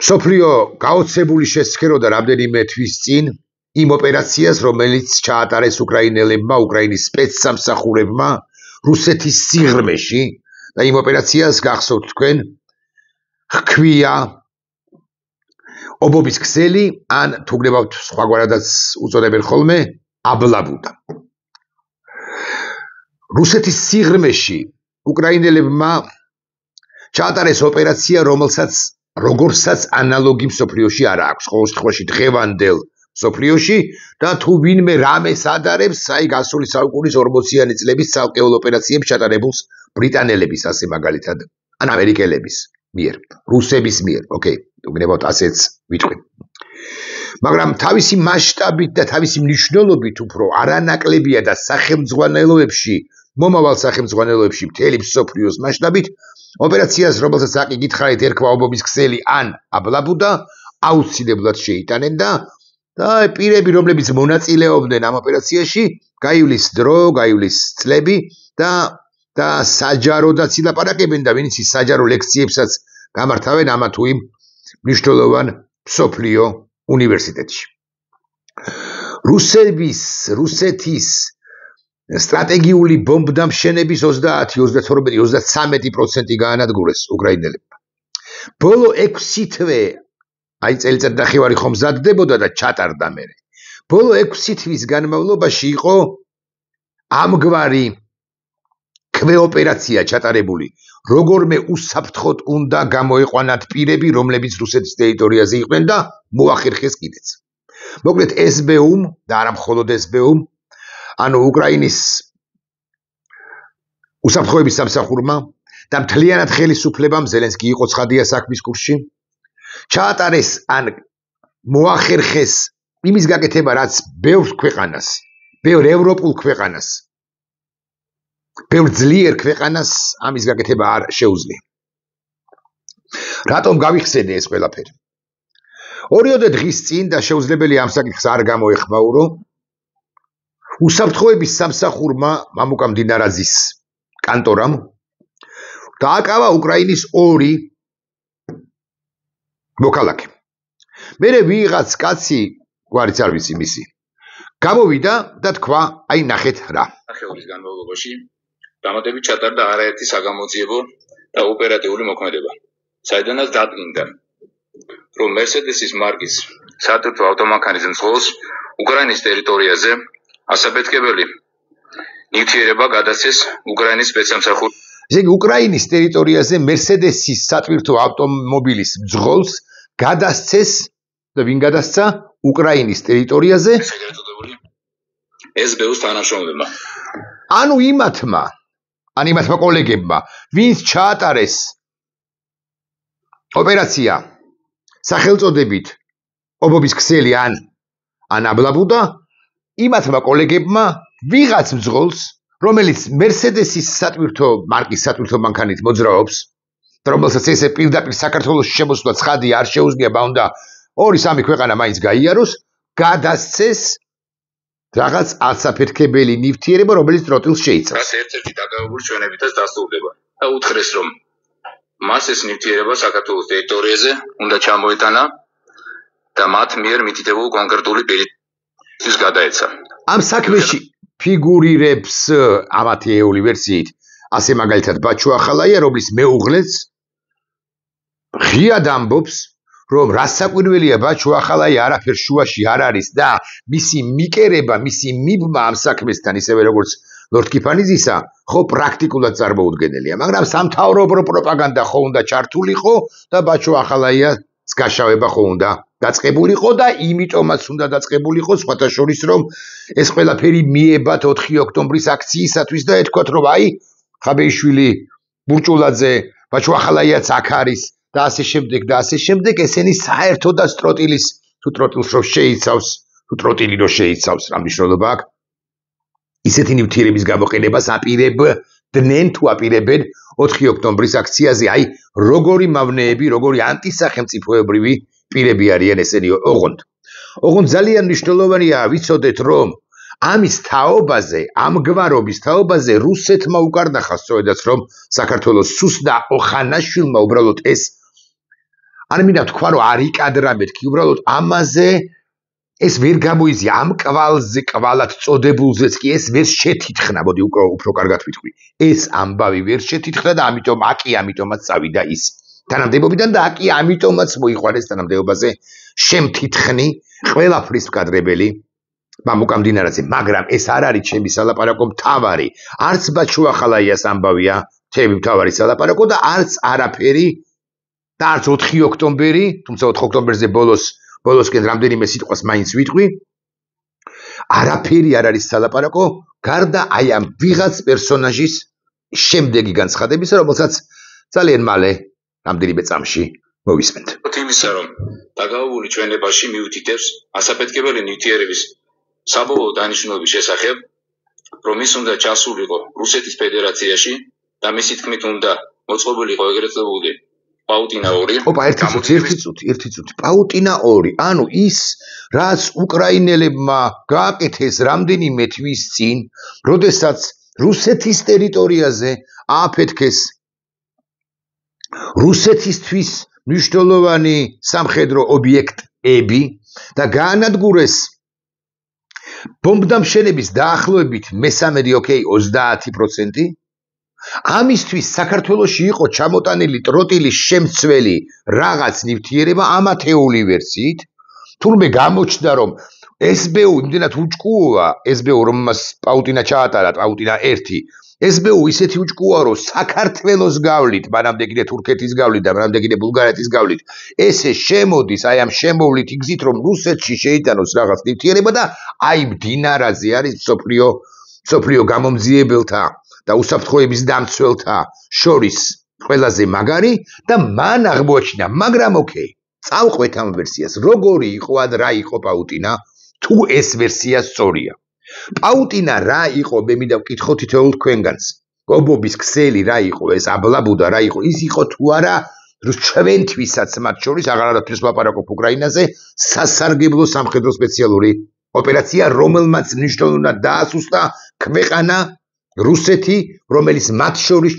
მსოფლიო გაოცებული შესქეროდა რამდენიმე თვის წინ იმ ოპერაციას, რომელიც ჩაატარეს უკრაინელებმა, უკრაინის სპეცსამსახურებმა რუსეთის სიღრმეში და იმ ოპერაციას გახსოვთ თქვენ, ჰქვია ობობის ქსელი, ან თუ გნებავთ სხვაგვარადაც უწოდებენ ხოლმე, აბლაბუდა. რუსეთის სიღრმეში უკრაინელებმა ჩაატარეს ოპერაცია, როგორსაც ანალოგი მსოფლიოში არ აქვს, ყოველ შემთხვევაში დღევანდელ მსოფლიოში და თუ ვინმე რამეს ადარებს, აი გასული საუკუნის 40-იანი წლების ცალკეულ ოპერაციებს ჩატარებულს ბრიტანელების, ასე მაგალითად, ან ამერიკელების მიერ, რუსების მიერ, ოკეი, თუ გნებავთ ასეც ვიტყვი. მაგრამ თავისი მასშტაბით და თავისი მნიშვნელობით უფრო არანაკლებია და სახელმძღვანელოებში, მომავალ სახელმძღვანელოებში მთელი მსოფლიოს მასშტაბით ოპერაციას, რომელსაც აკი გითხარით, ერქვა ობობის ქსელი ან აბლაბუდა, აუცილებლად შეიტანენ და პირები, რომლებიც მონაწილეობდნენ ამ ოპერაციაში, გაივლის დრო, გაივლის წლები და საჯაროდაც ილაპარაკებენ და ვინც ის საჯარო ლექციებსაც გამართავენ ამა თუ იმ მნიშვნელოვან მსოფლიო უნივერსიტეტში. რუსეთის სტრატეგიული ბომბდამშენების 30, 32, 33% გაანადგურეს უკრაინელებმა. ბოლო 6 თვე, აი წელიწად ნახევარი ხომ მზადდებოდა და ჩატარდა მერე. ბოლო 6 თვის განმავლობაში იყო ამგვარი ოპერაცია ჩატარებული, როგორმე უსაფრთხოდ უნდა გამოეყვანათ პირები, რომლებიც რუსეთის ტერიტორიაზე იყვნენ და მოახერხეს კიდეც. მოკლედ SBU-მ და არა მხოლოდ SBU-მ, ანუ უკრაინის უსაფრთხოების სამსახურმა და მთლიანად ხელისუფლებამ, ზელენსკი იყო ცხადია საქმის კურსში, ჩაატარეს ან მოახერხეს იმის გაკეთება, რაც ბევრ ქვეყანას, ბევრ ევროპულ ქვეყანას, ბევრ ძლიერ ქვეყანას ამის გაკეთება არ შეუძლია. რატომ გავიხსენე ეს ყველაფერი? 2 დღის წინ და შეუძლებელი ამ საკითხს არ გამოეხმაურო, უსაფრთხოების სამსახურმა მამუკა მდინარაძის კანტორამ დააკავა უკრაინის 2 მოქალაქე. მერე ვიღაც კაცი, გვარიც არ ვიცი მისი, გამოვიდა და თქვა, აი ნახეთ რა. ნახევრის განმავლობაში დამატებით ჩატარდა არაერთი საგამოძიებო და ოპერატიული მოქმედება, საიდანაც დადგინდა, რომ მერსედესის მარკის სატვირთო ავტომანქანის მძღოლს უკრაინის ტერიტორიაზე ასაფეთქებელი ნივთიერება გადასცეს უკრაინის სპეცსამსახურს. ესე იგი, უკრაინის ტერიტორიაზე მერსედესის სატვირთო ავტომობილის მძღოლს გადასცეს და ვინ გადასცა? უკრაინის ტერიტორიაზე SBU-ს თანამშრომლებმა. ანუ იმათმა კოლეგებმა, ვინც ჩაატარეს ოპერაცია სახელწოდებით ობობის ქსელი ან აბლაბუდა, იმათმა კოლეგებმა ვიღაც მძღოლს, რომელიც მერსედესის მარკის სატვირთო მანქანით მოძრაობს, რომელსაც ესე პირდაპირ საქართველოს შემოსვლა ცხადია არ შეუძლია, უნდა 2-3 ქვეყანა მაინც გაიაროს, გადასცეს რაღაც ასაფეთქებელი ნივთიერება, რომელიც ტროტილს შეიცავს. რაც ერთ-ერთი დაკავებული ჩვენებითაც დასტურდება და უთხრეს, რომ მას ეს ნივთიერება საქართველოს ტერიტორიაზე უნდა ჩამოეტანა და მათ მიერ მითითებულ კონკრეტული პირის გადაეცა. ამ საქმეში ფიგურირებს ამათი ეული ვერსიით, ასე მაგალითად ბაჩუ ახალაია, რომლის მეუღლეც ღიად ამბობს, რომ რასაკვირველია ბაჩუ ახალაია არაფერ შუაში არ არის და მისი მიკერება, მისი მიბმა ამ საქმესთან, ისევე როგორც ლორდ კიფანიძისა, ხო პრაქტიკულად წარმოუდგენელია, მაგრამ სამთავრობო პროპაგანდა ხო უნდა ჩართულიყო და ბაჩუ ახალაიას გაშავება ხო უნდა დაწყებულიყო და იმიტომაც უნდა დაწყებულიყო, სხვათა შორის, რომ ეს ყველაფერი მიებათ 4 ოქტომბრის აქციისათვის და ეთქვათ, რომ აი ხაბეიშვილი, ბურჭულაძე, ბაჩუ ახალაიაც აქ არის და ასე შემდეგ, ესენი საერთოდ და ტროტილს რომ შეიცავს, თუ ტროტილი რო შეიცავს, რა მნიშვნელობა აქვს? ისეთი ნივთიერების გამოყენებას აპირებდნენ თუ აპირებენ 4 ოქტომბრის აქციაზე, აი როგორი მავნეები, როგორი ანტისახელმწიფოებრივი პირები არიან ესენი ოღონდ. ოღონდ ძალიან მნიშვნელოვანია ვიცოდეთ, რომ ამის თაობაზე, ამგვარობის თაობაზე რუსეთმა უკარნახა სწორედაც, რომ საქართველოს სუსდა ოხანაშვილმა უბრალოდ ეს არ მინდა თქვა რომ არ იკადრა მეთქი უბრალოდ ამაზე ეს ვერ გამოიზია ამ კვალზე კვალად წოდებულზეც კი ეს ვერ შეთითხნა მოდი უფრო კარგად ვიტყვი ეს ამბავი ვერ შეთითხნა და ამიტომაც წავიდა ის თანამდებობიდან და აკი ამიტომაც მოიყვანეს თანამდებობაზე შემთითხნი ყველაფრის მკადრებელი მამუკამდინარაზე მაგრამ ეს არ არის ჩემი სალაპარაკო მთავარი არც ბაჩუახალაიას ამბავია ჩემი მთავარი სალაპარაკო და არც არაფერი და არც 4 ოქტომბერი თუმცა 4 ოქტომბერზე ბოლოსკენ რამდენიმე სიტყვას მაინც ვიტყვი არაფერი არ არის სალაპარაკო გარდა აი ამ ვიღაც პერსონაჟის შემდეგი განცხადებისა რომელსაც ძალიან მალე რამდენიმე წამში მოვისმენთ იმისა რომ დაგავებული ჩვენებაში მიუთითებს ასაფეთქებელი ნივთიერების საბოლოო დანიშნულების შესახებ რომ ის უნდა ჩასულიყო რუსეთის ფედერაციაში და მისი თქმით უნდა მოწყობილიყო ეგრეთ წოდებული პაუტინა 2 ოპა ერთი წუთი პაუტინა 2 ანუ ის რაც უკრაინელებმა გააკეთეს რამდენიმე თვის წინ როდესაც რუსეთის ტერიტორიაზე ააფეთქეს რუსეთისთვის მნიშვნელოვანი სამხედრო ობიექტები და გაანადგურეს ბომბდამშენების დაახლოებით 30% ამისთვის საქართველოში იყო ჩამოტანილი ტროტილის შემცველი რაღაც ნივთიერება ამათეული ვერსიით თურმე გამოჩნდა რომ SBU იმდენად უჭკუოა SBU რომელმაც პაუტინა ჩაატარა პაუტინა 1 SBU ისეთი უჭკუოა რომ საქართველოს გავლით მანამდე კიდე თურქეთის გავლით და მანამდე კიდე ბულგარეთის გავლით ესე შემოდის აი ამ შემოვლით იგზით რომ რუსეთში შეიტანოს რაღაც ნივთიერება და აი მდინარაზე არის სოფლიო გამომძიებელთა და უსაფრთხოების დამცველთა შორის ყველაზე მაგარი და მან აღმოაჩინა მაგრამ ოკეი წავყვეთ ამ ვერსიას როგორი იყო ან რა იყო პაუტინა თუ ეს ვერსია სწორია პაუტინა რა იყო მე მინდა ვკითხო თითოეულ თქვენგანს გობობის ქსელი რა იყო ეს აბლაბუდა რა იყო ის იყო თუ არა ჩვენთვისაც მათ შორის აღარაფერს ვაპარაკობ უკრაინაზე სასარგებლო სამხედრო სპეციალური ოპერაცია რომელმაც მნიშვნელოვნად დაასუსტა ქვეყანა რუსეთი რომელიც მათ შორის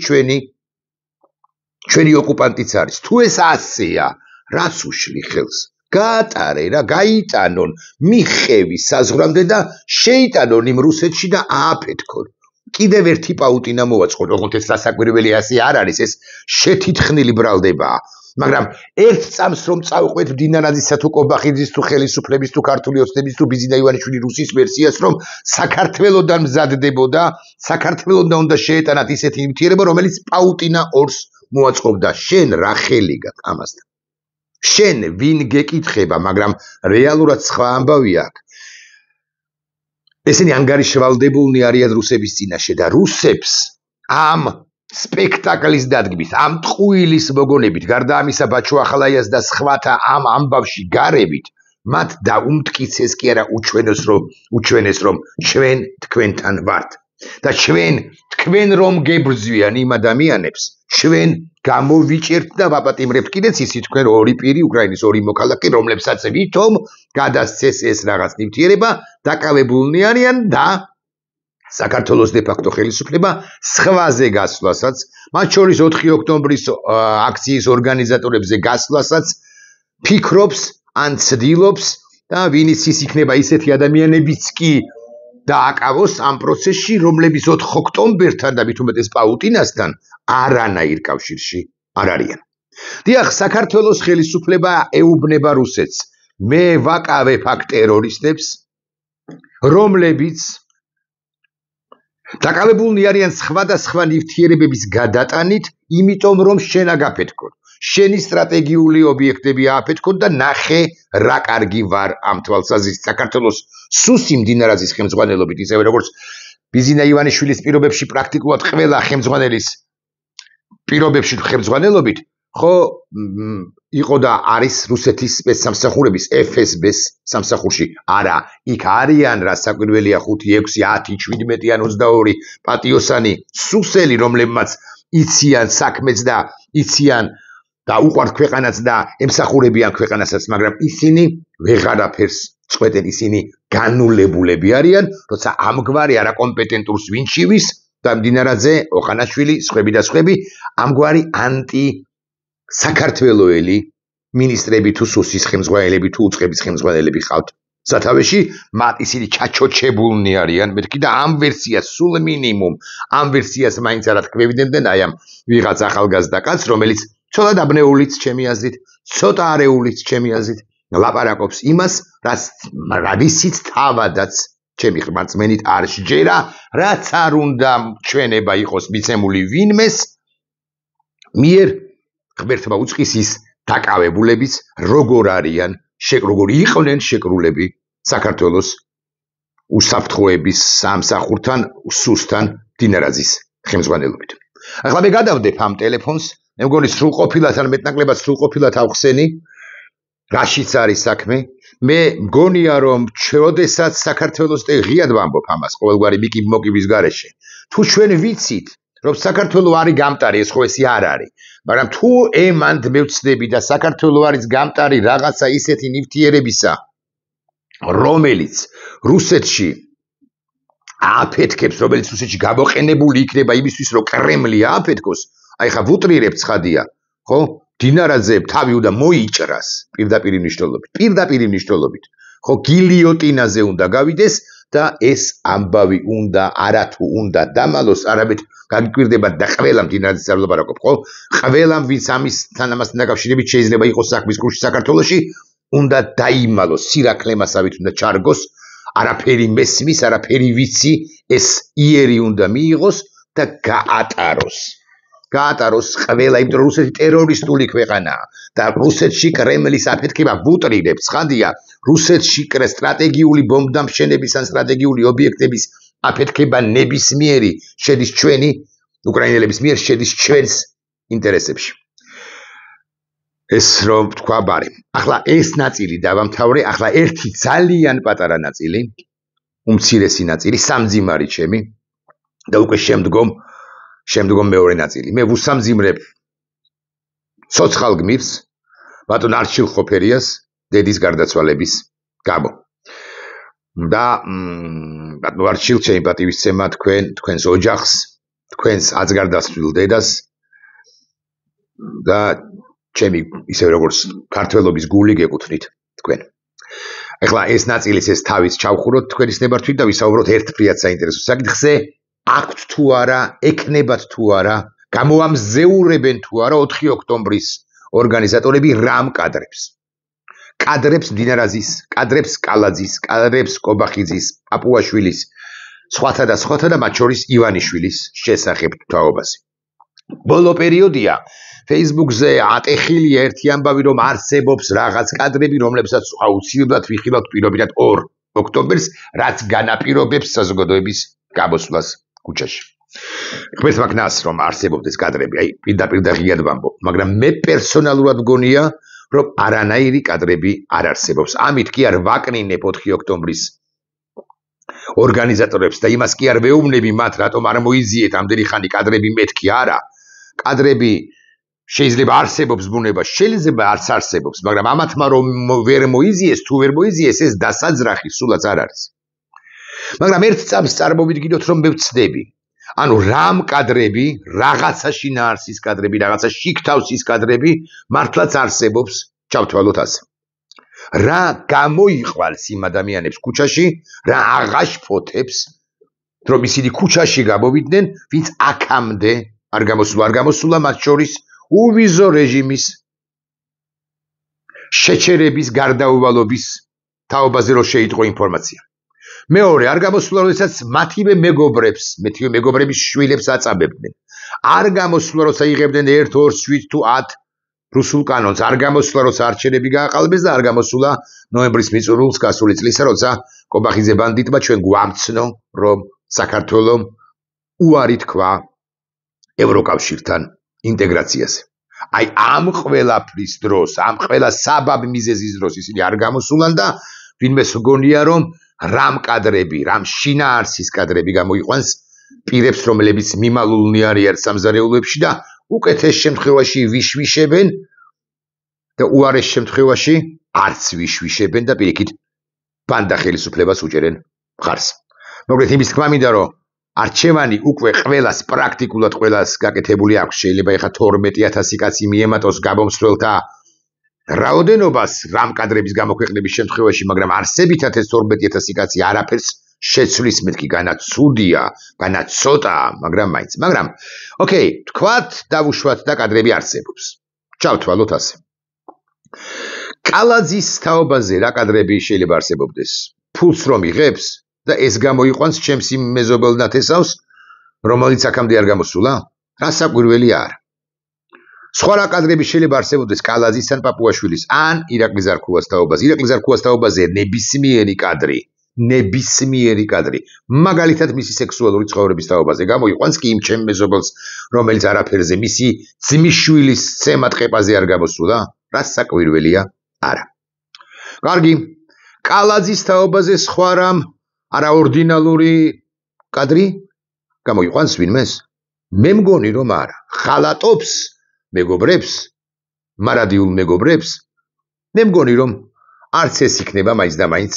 ჩვენი ოკუპანტიც არის თუ ეს ასეა რაც უშლი ხელს გაატარე რა გაიტანონ მიხევი საზღვრამდე და შეიტანონ იმ რუსეთში და ააფეთქონ კიდევ ერთი პაუტინა მოვაწყოთ ოღონდ ეს სასაკვირველი ასე არ არის ეს შეთითხნილი ბრალდებაა მაგრამ ერთ წამს რომ წავყვეთ დინარაძისა თუ კობახიძის თუ ხელისუფლების თუ ქართული ოცნების თუ ბიზინა ივანიშვილი რუსის ვერსიას რომ საქართველოსდან მზადდებოდა საქართველოსდან უნდა შეეტანათ ისეთი ნივთიერება რომელიც პაუტინა 2-ს მოაწყობდა შენ რა ხელი გაქვს ამასთან შენ ვინ გეკითხება მაგრამ რეალურად სხვა ამბავი აქვს ესენი ანგარიშვალდებულნი არიან რუსების წინაშე და რუსებს ამ სპექტაკლის დადგმის ამ ტყუილის მოგონებით გარდა ამისა ბაჩუახალაიას და სხვათა ამ ამბავში გარებით მათ დაუმტკიცეს კი არა უჩვენეს რომ ჩვენ თქვენთან ვართ და თქვენ რომ გებრძვიან იმ ადამიანებს ჩვენ გამოვიჭერთ და ვაპატიმრებთ კიდეც ისიც თქვენ ორი პირი უკრაინის ორი მოქალაქე რომლებსაც ვითომ გადასცეს ეს რაღაც ნივთიერება დაკავებულნი არიან და საქართველოს დე-ფაქტო ხელისუფლება სხვაზე გასვლასაც მათ შორის 4 ოქტომბრის აქციის ორგანიზატორებზე გასვლასაც ფიქრობს ან ცდილობს და ვინიც ის იქნება ისეთი ადამიანებიც კი დააკავოს ამ პროცესში რომლებიც 4 ოქტომბერთან და მით უმეტეს პაუტინასთან არანაირ კავშირში არ არიან. დიახ, საქართველოს ხელისუფლება ეუბნება რუსეთს. მე ვაკავებ აქ ტერორისტებს, რომლებიც დაკავებულნი არიან სხვადასხვა ნივთიერებების გადატანით, იმიტომ რომ შენ აგაფეთქონ. შენი სტრატეგიული ობიექტები ააფეთქონ და ნახე რა კარგი ვარ ამ თვალსაზრისით საქართველოს სუსი მდინარაძის ხელმძღვანელობით, ისევე როგორც ბიზინა ივანიშვილის პირობებში პრაქტიკულად ყველა ხელმძღვანელის პირობებში ხელმძღვანელობით, ხო იყო და არის რუსეთის სპეცსამსახურების FSB-ს სამსახურში. არა, იქ არიან რა საკვირველია 5, 6, 10, 17 ან 22 პატიოსანი სუსელი, რომლებმაც იციან საქმეც და იციან და უყვართ ქვეყანაც და ემსახურებიან ქვეყანასაც, მაგრამ ისინი ვეღარაფერს წყვეტენ, ისინი განულებულები არიან, როცა ამგვარი არაკომპეტენტურს ვინჩივის და მდინარაძე, ოხანაშვილი, სხვები და სხვები, ამგვარი ანტი საქართველოელი მინისტრები თუ სუსის ხელმძღვანელები თუ უწყების ხელმძღვანელები ხავთ სათავეში, მათ ისინი ჩაჩოჩებულნი არიან, მეთქი და ამ ვერსიას სულ მინიმუმ, ამ ვერსიას მაინც არ ათქმევიდნენ აი ამ ვიღაც ახალგაზრდა კაცს, რომელიც ცოტა დაბნეულიც ჩემი აზრით, ცოტა არეულიც ჩემი აზრით, ლაპარაკობს იმას, რისიც თავადაც ჩემი ხმარწმენით არ შეჯერა, რაც არ უნდა ჩვენება იყოს მიცემული ვინმეს მიერ ღმერთმა უწყის ის დაკავებულების როგორ არიან როგორ იყვნენ შეკრულები საქართველოს უსაფრთხოების სამსახურთან სუსთან დინარაძის ხელმძღვანელობით. ახლა მე გადავდებ ამ ტელეფონს, მე მგონი სრულყოფილად ან მეტნაკლებად სრულყოფილად ავხსენი, რაშიც არის საქმე. მე მგონია რომ როდესაც საქართველოს ღიად ვამბობ ამას ყოველგვარი მოკიბის გარეშე, თუ ჩვენ ვიცით რომ საქართველოს არის გამტარი, ეს ხო ესე არ არის, მაგრამ თუ ემანდ მევცდები და საქართველოს არის გამტარი რაღაცა ისეთი ნივთიერებისა, რომელიც რუსეთში ააფეთქებს, რომელიც რუსეთში გამოყენებული იქნება იმისთვის, რომ კრემლი ააფეთქოს, აი ხა ვუტრირებ ცხადია, ხო? დინარაძე თავი უნდა მოიჭრას პირდაპირ მნიშვნელობით, ხო, გილიოტინაზე უნდა გავიდეს და ეს ამბავი უნდა არათუ უნდა დამალოს, არამედ გაგიკვირდება და ყველამ დინარაძეს არ ვლაპარაკობ, ხო? ყველამ ვინც ამისთან ამასთან დაკავშირებით შეიძლება იყოს საქმის კურსში საქართველოში, უნდა დაიმალოს, სირაქლემასავით უნდა ჩარგოს, არაფერი მესმის, არაფერი ვიცი, ეს იერი უნდა მიიღოს და გაატაროს. გაატაროს ყველა, იმიტომ რომ რუსეთი ტერორისტული ქვეყანაა და რუსეთში კრემლის აფეთქება ვუტრირებ, ცხადია, რუსეთში სტრატეგიული ბომბდამშენების ან სტრატეგიული ობიექტების აფეთქება ნებისმიერი შედის ჩვენი უკრაინელების მიერ შედის ჩვენს ინტერესებში. ეს რომ თქვა ბარე. ახლა ეს ნაწილი დავამთავრე, ახლა ერთი ძალიან პატარა ნაწილი, უმცირესი ნაწილი, სამძიმარი ჩემი და უკვე შემდგომ მეორე ნაწილი. მე ვუსამძიმრებ ცოცხალ გმირს, ბატონ არჩილ ხოფერიას დედის გარდაცვალების გამო. და ბატონ არჩილ, ჩემი პატივისცემა თქვენს ოჯახს, თქვენს აცგარდაცვლილ დედას და ჩემი ისე როგორც ქართველობის გული გეკუთვნით თქვენ. ეხლა ეს ნაწილის ეს თავის ჩავხუროთ თქვენის ნებართვით და ვისაუბროთ ერთ ფრიად საინტერესო საკითხზე. აქვთ თუ არა, ეკნებათ თუ არა, გამოამზეურებენ თუ არა 4 ოქტომბრის ორგანიზატორები რამ კადრებს. კადრებს დინარაძის, კადრებს კალაძის, კადრებს კობახიძის, პაპუაშვილის, სხვათა და მათ შორის ივანიშვილის შესახებ თაობაზე. ბოლო პერიოდია Facebook-ზე ატეხილია ერთი ამბავი, რომ არსებობს რაღაც კადრები, რომლებსაც აუცილებლად ვიხილავთ პირობითად 2 ოქტომბერს, რაც განაპირობებს საზოგადოების გამოსვლას ქუჩაში. ღმერთმა გნას რომ არსებობდეს კადრები, აი პირდაპირ და ღიად ვამბობ, მაგრამ მე პერსონალურად მგონია, რომ არანაირი კადრები არ არსებობს. ამით კი არ ვაკნინებ 4 ოქტომბრის ორგანიზატორებს და იმას კი არ ვეუბნები მათ, რატომ არ მოიძიეთ ამდენი ხანი კადრები მეთქი, არა. კადრები შეიძლება არსებობს ბუნება, შეიძლება არც არსებობს, მაგრამ ამათმა რომ ვერ მოიძიეს, თუ ვერ მოიძიეს, ეს დასაძრახი სულაც არ არის. მაგრამ ერთ წამს წარმოვიდგინოთ, რომ მე ვცდები. ანუ რამ კადრები, რაღაცა შინაარსის კადრები, რაღაცა შიგთავსის კადრები მართლაც არსებობს, ჩავთვალოთ ასე. რა გამოიყვალს იმ ადამიანებს ქუჩაში, რა აღაშფოთებს, რომ ისინი ქუჩაში გამოვიდნენ, ვინც აქამდე არ გამოსულა მათ შორის უვიზო რეჟიმის შეჩერების გარდაუვალობის თაობაზე რო შეიტყო ინფორმაცია. მეორე არ გამოსულა, როდესაც მათივე მეგობრების შვილებს აწამებდნენ. არ გამოსულა, როცა იღებდნენ 1, 2, 7 თუ 10 რუსულ კანონს, არ გამოსულა, როცა არჩევნები გააყალბეს და არ გამოსულა ნოემბრის მიწურულს გასული წლისა, როცა კობახიძე ბანდიტმა ჩვენ გვამცნო, რომ საქართველოს უარი თქვა ევროკავშირთან ინტეგრაციაზე. აი ამ ყველაფრის დროს, ამ ყველა საბაბ მიზეზის დროს ისინი არ გამოსულან და ვინმეს გონია, რომ რამ კადრები, რამ შინაარსის კადრები გამოიყვანს პირებს, რომლებიც მიმალულნი არიან სამზარეულოებში და უკეთეს შემთხვევაში ვიშვიშებენ და უარეს შემთხვევაში არც ვიშვიშებენ და პირიქით ბანდა ხელისუფლებას უჭერენ მხარს. მოგეთ იმის თქმა მინდა, რომ არჩევანი უკვე ყველას პრაქტიკულად ყველას გაკეთებული აქვს. შეიძლება ეხა 12,000 კაცი მიემატოს გაბომსვლელთა რაოდენობას რამ კადრების გამოქვეყნების შემთხვევაში, მაგრამ არსებითად ეს 12000 კაცი არაფერს შეცვლის მეთქი, განაცუდია, განაცოტაა, მაგრამ მაინც. მაგრამ, ოკეი, თქვათ, დავუშვათ და კადრები არსებობს. ჩავთვალოთ ასე. კალაძის თაობაზე რა კადრები შეიძლება არსებობდეს? ფულს რომ იღებს და ეს გამოიყვანს ჩემს იმ მეზობელ ნათესავს, რომელიც აქამდე არ გამოსულა? რასაკვირველია არა. სხვა რა კადრები შეიძლება არსებობდეს კალაძის ან პაპუაშვილის ან ირაკლი ზარქუას თაობაზე. ირაკლი ზარქუას თაობაზე ნებისმიერი კადრი, მაგალითად მისი სექსუალური ცხოვრების თაობაზე გამოიყვანს კი იმ ჩემ მეზობელს, რომელიც არაფერზე მისი ძმისშვილის ცემად ყეპაზე არ გამოსულა? რასაკვირველია არა. კარგი, კალაძის თაობაზე სხვა რამ არაორდინალური კადრი გამოიყვანს ვინმეს? მე მგონი რომ არა. ხალატობს მეგობრებს, მარადიულ მეგობრებს, მე მგონი რომ არც ეს იქნება მაინც და მაინც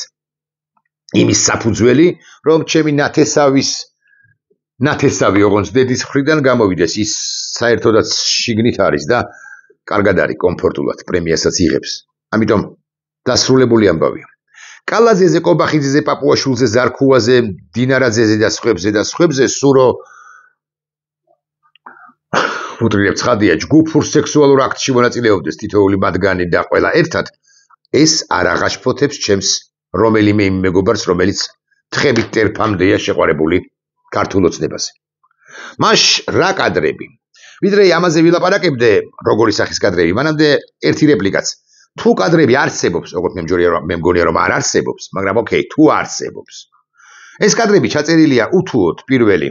იმის საფუძველი, რომ ჩემი ნათესავი ოღონდ დედის მხრიდან გამოვიდეს, ის საერთოდაც შიგნით არის და კარგად არის, კომფორტულად პრემიასაც იღებს. ამიტომ დასრულებული ამბავია. კალაძეზე, კობახიძეზე, პაპუაშვილზე, ზარქუაზე, დინარაძეზე და სხვებზე სურო უტრიებ ცხადია, ჯგუფურ სექსუალურ აქტში მონაწილეობდეს თითოეული მათგანი და ყველა ერთად, ეს არ აღაშფოთებს ჩემს რომელიმე იმ მეგობარს, რომელიც თხებით ტერფამდეა შეყვარებული ქართულ ოცნებაზე. მაშ რა კადრები? ვიდრე ამაზე ვილაპარაკებდე, როგორი სახის კადრები, მანამდე ერთი რეპლიკაც. თუ კადრები არსებობს, ოღონდ მე მგონია რომ არ არსებობს, მაგრამ ოკეი, თუ არსებობს. ეს კადრები ჩაწერილია უთუოდ პირველი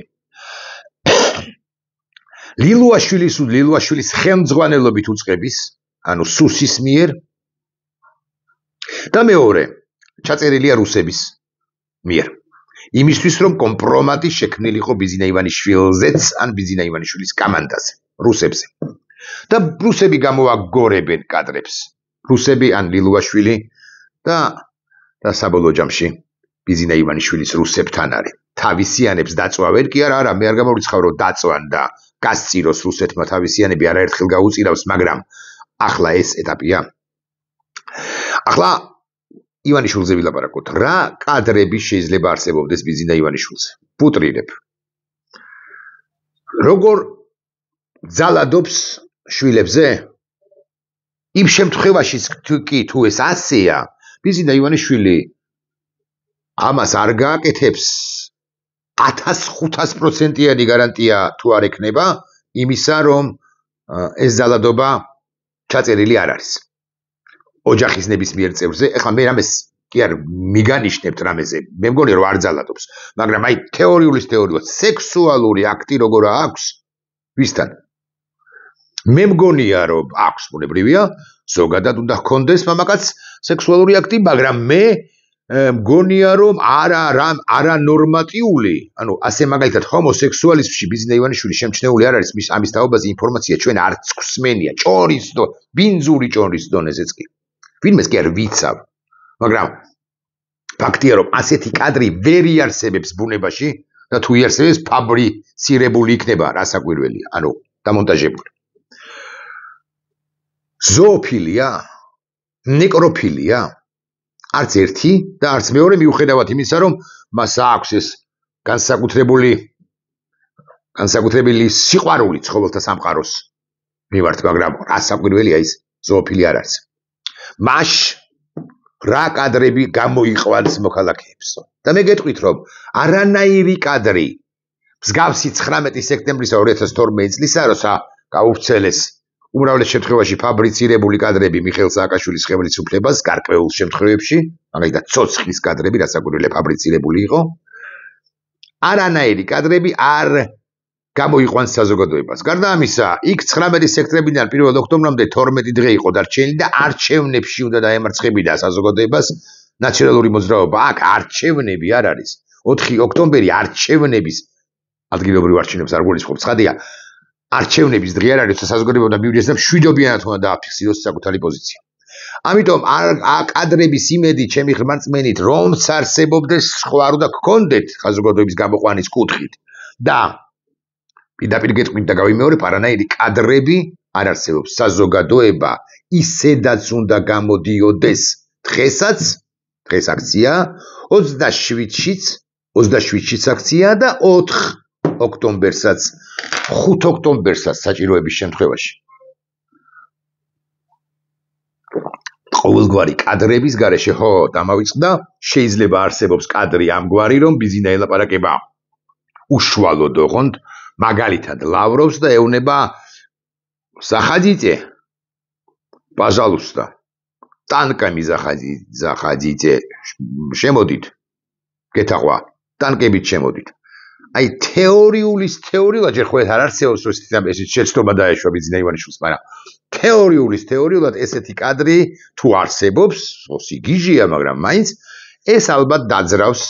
ლილუაშვილის ხელმძღვანელობით უწყების, ანუ სუსის მიერ და მეორე ჩაწერილია რუსების მიერ. იმისთვის რომ კომპრომატი შექმნილიყო ბიზინა ივანიშვილზეც ან ბიზინა ივანიშვილის კამანდაზე, რუსებზე. და რუსები გამოაგორებენ კადრებს. რუსები ან ლილუაშვილი და საბოლოო ჯამში ბიზინა ივანიშვილის რუსებთან არის. თავისიანებს დაწვავენ კი არა, მე არ გამორიცხავ რომ დაწვან და გასწიროს რუსეთმა თავისიანები არაერთხელ გაუწირავს, მაგრამ ახლა ეს ეტაპია. ახლა ივანიშვილზე ვილაპარაკოთ. რა კადრები შეიძლება არსებობდეს ბიზინა ივანიშვილზე? პუტრირებ. როგორ ძალადობს შვილებზე? იმ შემთხვევაში კი თუ ეს ასეა, ბიზინა ივანიშვილი ამას არ გააკეთებს 1500%-იანი გარანტია თუ არ ექნება იმისა, რომ ეს ძალადობა ჩაწერილი არ არის. ოჯახის ნებისმიერ წევრზე, ეხლა მე რამეს კი არ მიგანიშნებთ რამეზე, მე მგონი რომ არ ძალადობს, მაგრამ აი თეორიულის სექსუალური აქტი როგორ აქვს ვისთან? მე მგონია რომ აქვს, ბუნებრივია, ზოგადად უნდა ჰქონდეს მამაკაცს სექსუალური აქტი, მაგრამ მე მგონია რომ არანორმატიული, ანუ ასე მაგალითად ჰომოსექსუალიზმში ბიზინა ივანიშვილი შემჩნეული არ არის, ამის თაობაზე ინფორმაცია ჩვენ არც გვსმენია, ბინძური ჭორის დონეზეც კი. ვინმეს კი არ ვიცავ, მაგრამ ფაქტია რომ ასეთი კადრი ვერ იარსებებს ბუნებაში და თუ იარსებებს ფაბრიცირებული იქნება, რასაკვირველია, ანუ დამონტაჟებული. ზოოფილია, ნეკროფილია, არც ერთი და არც მეორე მიუხედავად იმისა, რომ მას აქვს ეს განსაკუთრებული სიყვარული ცხოველთა სამყაროს მიმართ, მაგრამ რასაკვირველია ის ზოოფილია არ არის. მაშ რა კადრები გამოიყვანს მოქალაქეებს? და მე გეტყვით, რომ არანაირი კადრი მსგავსი 19 სექტემბრისა 2012 წლისა, როცა გაუვრცელეს უმრავლეს შემთხვევაში ფაბრიცირებული კადრები მიხეილ სააკაშვილის ხელისუფლებას, გარკვეულ შემთხვევებში, მაგალითად ცოცხლის კადრები, რასაკვირველია ფაბრიცირებული იყო, არანაირი კადრები არ გამოიყვანს საზოგადოებას. გარდა ამისა, იქ 19 სექტემბრიდან 1 ოქტომბრამდე 12 დღე იყო დარჩენილი და არჩევნებში უნდა დაემარცხებინა საზოგადოებას ნაციონალური მოძრაობა. აქ არჩევნები არ არის. 4 ოქტომბერი არჩევნების ადგილობრივ არჩევნებს არ გულისხმობს. ცხადია, არჩევნების დღე არ არის, საზოგადოება უნდა მივიდეს და მშვიდობიანად უნდა დააფიქსიროს საკუთარი პოზიცია. ამიტომ კადრების იმედი ჩემი ღრმაწმენით, რომც არსებობდეს, სხვა არ უნდა გქონდეთ საზოგადოების გამოყვანის კუთხით და პირდაპირ გეტყვით და გავიმეორებ, არანაირი კადრები არ არსებობს საზოგადოება ისედაც უნდა გამოდიოდეს დღეს აქცია 27-შიც აქცია და 4 ოქტომბერსაც 5 ოქტომბერსაც საჭიროების შემთხვევაში ყოველგვარი კადრების გარეშე ხო დამავიწყდა შეიძლება არსებობს კადრი ამგვარი რომ ბიზინა ელაპარაკება უშუალოდ ოღონდ მაგალითად ლავროვს და ეუბნება заходите пожалуйста танками заходите შემოდით გეთახვა ტანკებით შემოდით აი თეორიულად ჯერ ხოლმე არ არსებობს რომ ეს შეცდომა დაეშვა ბიზინა ივანიშვილს მაგრამ თეორიულად ესეთი კადრი თუ არსებობს სიგიჟია მაგრამ მაინც ეს ალბათ დაძრავს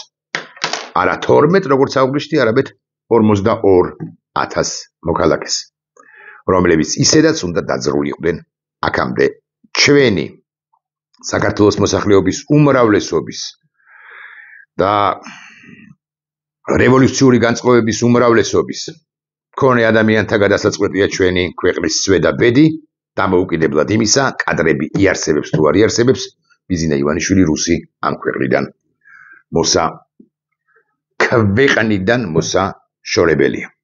არა 12 როგორც აგვისტი არამედ 42,000 მოქალაქეს რომლებიც ისედაც უნდა დაძრულიყვნენ აქამდე ჩვენი საქართველოს მოსახლეობის უმრავლესობის და რევოლუციური განწყობების უმრავლესობის მქონე ადამიანთა გადასაწყვეტია ჩვენი ქვეყნის სვედა ბედი დამოუკიდებლად იმისა კადრები იარსებებს თუ არ იარსებებს ბიზინა ივანიშვილი რუსი ამ ქვეყნიდან მოსა შორებელია